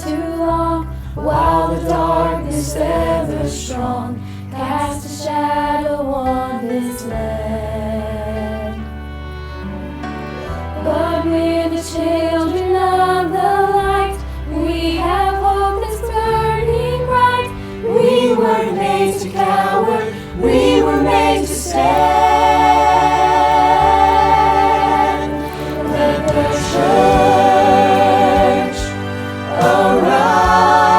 too long, while the darkness ever strong cast a shadow on this land. But we're the children of the light, we have hope that's burning bright. We weren't made to cower, we were made to stand. Let the church arise.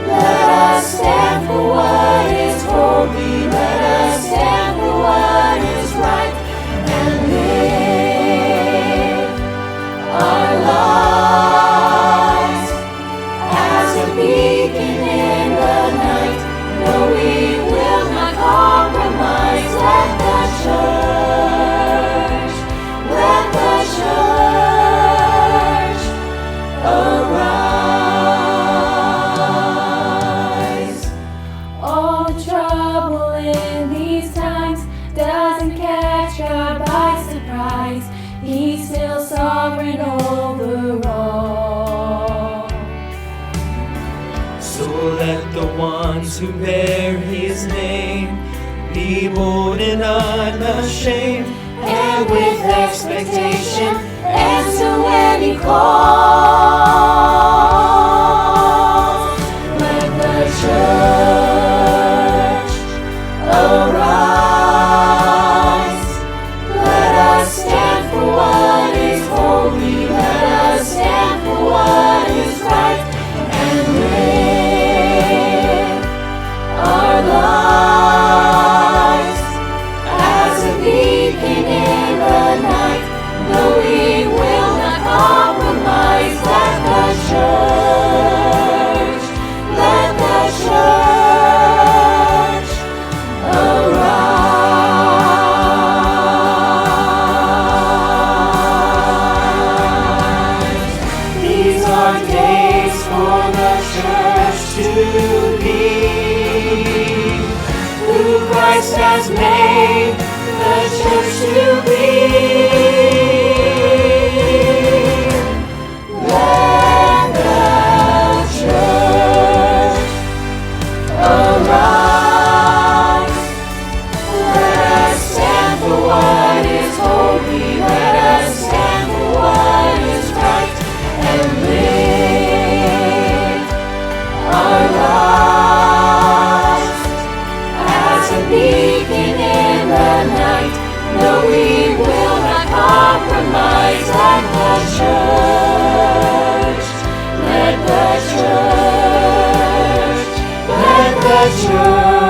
Let us stand for what is holy. Let us stand for what is right, and live our lives as a beacon in the night. No, we will not compromise. Let the church arise. All the trouble in these times doesn't catch God by surprise. He's still sovereign over all. So let the ones who bear his name be bold and unashamed, And with expectation answer when he calls. Let the church arise. Let us stand for what is holy. Let us stand for what is right, and live our lives as a beacon in the night. No, we will not compromise. Let the church arise. These are days for the church to be who Christ has made the church to be. Let the church arise. Let us stand for what is holy. Let us stand for what is right, and live our lives as a beacon in the night. No, we will not compromise. Let the church arise.